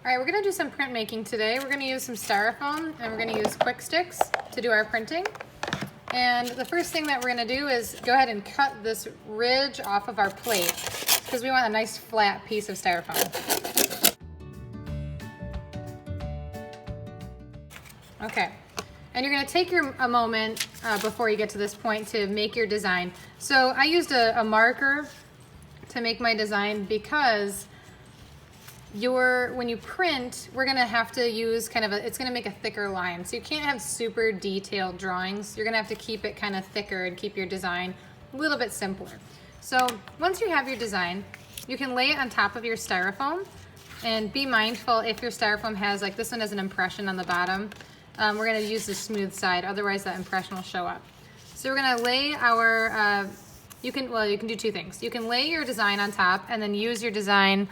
All right, we're gonna do some printmaking today. We're gonna use some Styrofoam and we're gonna use kwiksticks to do our printing. And the first thing that we're gonna do is go ahead and cut this ridge off of our plate because we want a nice flat piece of Styrofoam. Okay, and you're gonna take a moment before you get to this point to make your design. So I used a marker to make my design because when you print, we're gonna have to use it's gonna make a thicker line. So you can't have super detailed drawings. You're gonna have to keep it kind of thicker and keep your design a little bit simpler. So once you have your design, you can lay it on top of your Styrofoam and be mindful if your Styrofoam has, like this one has an impression on the bottom. We're gonna use the smooth side, otherwise that impression will show up. So we're gonna lay our, you can do two things. You can lay your design on top and then use your design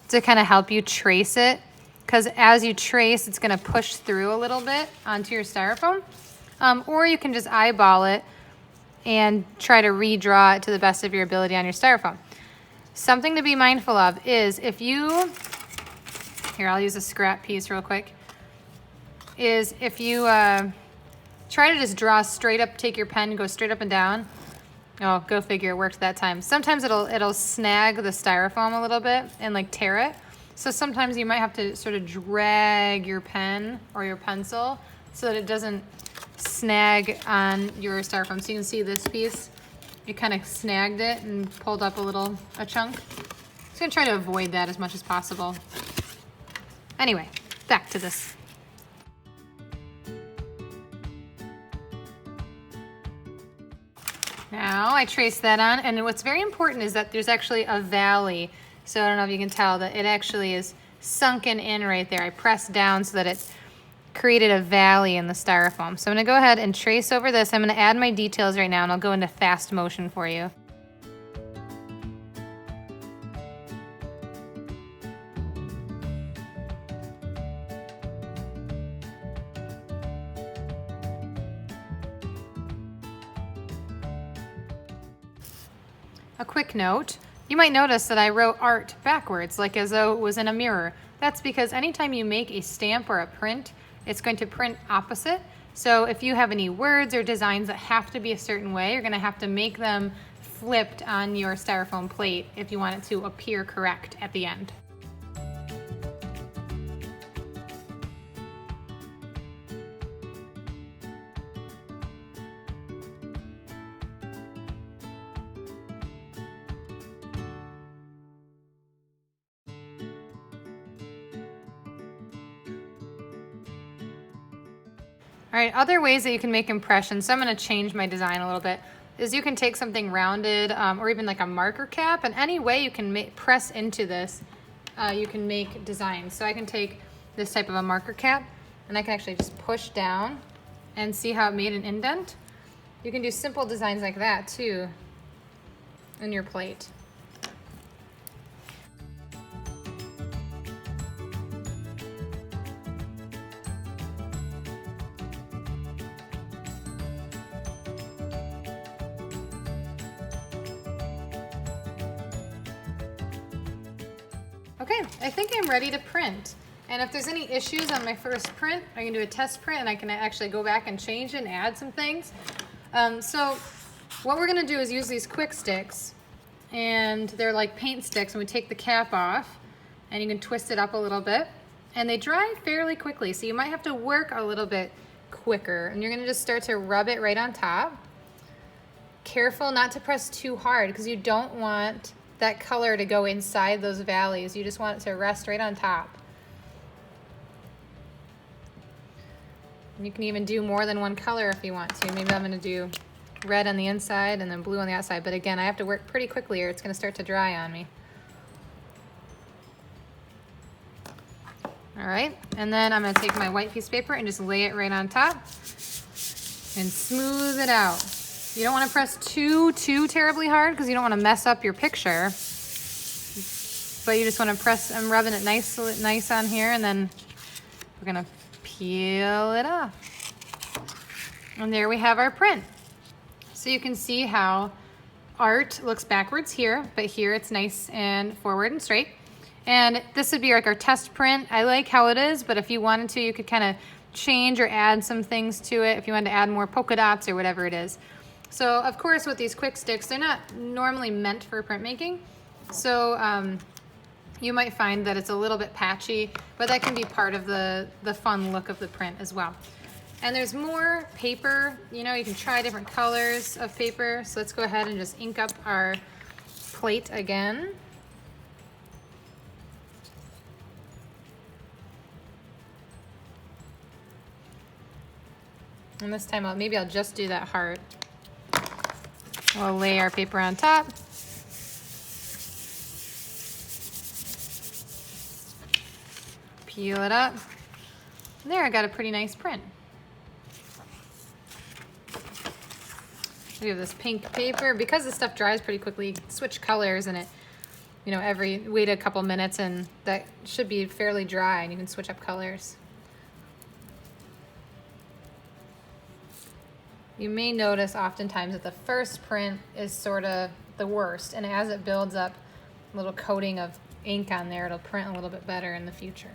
to kind of help you trace it, because as you trace, it's gonna push through a little bit onto your Styrofoam. Or you can just eyeball it and try to redraw it to the best of your ability on your Styrofoam. Something to be mindful of is here, I'll use a scrap piece real quick, is if you try to just draw straight up, take your pen and go straight up and down. Oh, go figure, it worked that time. Sometimes it'll snag the Styrofoam a little bit and like tear it. So sometimes you might have to sort of drag your pen or your pencil so that it doesn't snag on your Styrofoam. So you can see this piece, it kind of snagged it and pulled up a chunk. Just gonna try to avoid that as much as possible. Anyway, back to this. Now I trace that on, and what's very important is that there's actually a valley. So I don't know if you can tell that it actually is sunken in right there. I pressed down so that it created a valley in the Styrofoam. So I'm gonna go ahead and trace over this. I'm gonna add my details right now and I'll go into fast motion for you. A quick note, you might notice that I wrote art backwards, like as though it was in a mirror. That's because anytime you make a stamp or a print, it's going to print opposite. So if you have any words or designs that have to be a certain way, you're gonna have to make them flipped on your Styrofoam plate if you want it to appear correct at the end. All right, other ways that you can make impressions, so I'm gonna change my design a little bit, is you can take something rounded or even like a marker cap, and any way you can press into this, you can make designs. So I can take this type of a marker cap and I can actually just push down and see how it made an indent. You can do simple designs like that too in your plate. Okay, I think I'm ready to print. And if there's any issues on my first print, I can do a test print and I can actually go back and change it and add some things. So what we're gonna do is use these kwiksticks, and they're like paint sticks, and we take the cap off and you can twist it up a little bit, and they dry fairly quickly. So you might have to work a little bit quicker, and you're gonna just start to rub it right on top. Careful not to press too hard because you don't want that color to go inside those valleys. You just want it to rest right on top. And you can even do more than one color if you want to. Maybe I'm gonna do red on the inside and then blue on the outside. But again, I have to work pretty quickly or it's gonna start to dry on me. All right, and then I'm gonna take my white piece of paper and just lay it right on top and smooth it out. You don't want to press too terribly hard because you don't want to mess up your picture. But you just want to press, I'm rubbing it nice on here, and then we're gonna peel it off. And there we have our print. So you can see how art looks backwards here, but here it's nice and forward and straight. And this would be like our test print. I like how it is, but if you wanted to, you could kind of change or add some things to it if you wanted to add more polka dots or whatever it is. So of course with these quick sticks, they're not normally meant for printmaking. So you might find that it's a little bit patchy, but that can be part of the fun look of the print as well. And there's more paper, you know, you can try different colors of paper. So let's go ahead and just ink up our plate again. And this time maybe I'll just do that heart. We'll lay our paper on top. Peel it up. And there, I got a pretty nice print. We have this pink paper. Because this stuff dries pretty quickly, you can switch colors, and it, you know, wait a couple minutes and that should be fairly dry and you can switch up colors. You may notice oftentimes that the first print is sort of the worst, and as it builds up a little coating of ink on there, it'll print a little bit better in the future.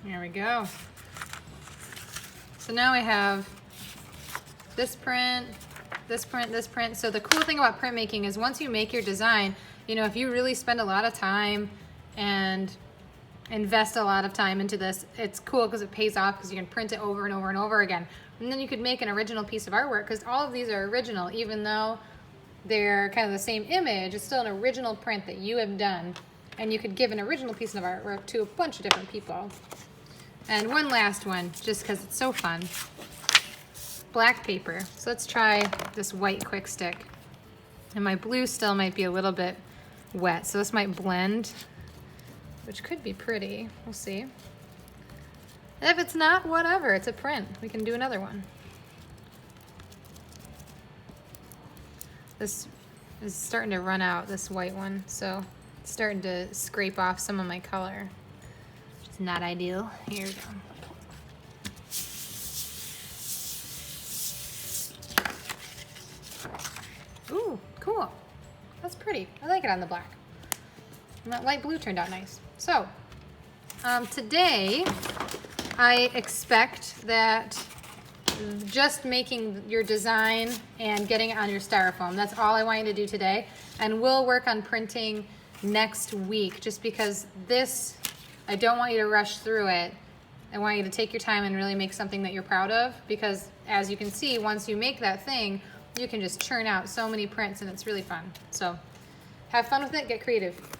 There we go. So now I have this print, this print, this print. So the cool thing about printmaking is once you make your design, you know, if you really spend a lot of time and invest a lot of time into this, it's cool because it pays off because you can print it over and over and over again. And then you could make an original piece of artwork because all of these are original, even though they're kind of the same image, it's still an original print that you have done. And you could give an original piece of artwork to a bunch of different people. And one last one, just because it's so fun. Black paper. So let's try this white quick stick. And my blue still might be a little bit wet, so this might blend, which could be pretty. We'll see. And if it's not, whatever, it's a print. We can do another one. This is starting to run out, this white one, so it's starting to scrape off some of my color, which is not ideal. Here we go. Ooh, cool. That's pretty. I like it on the black. And that light blue turned out nice. So, today I expect that just making your design and getting it on your styrofoam, that's all I want you to do today. And we'll work on printing next week, just because this, I don't want you to rush through it. I want you to take your time and really make something that you're proud of, because as you can see, once you make that thing, you can just churn out so many prints and it's really fun. So have fun with it, get creative.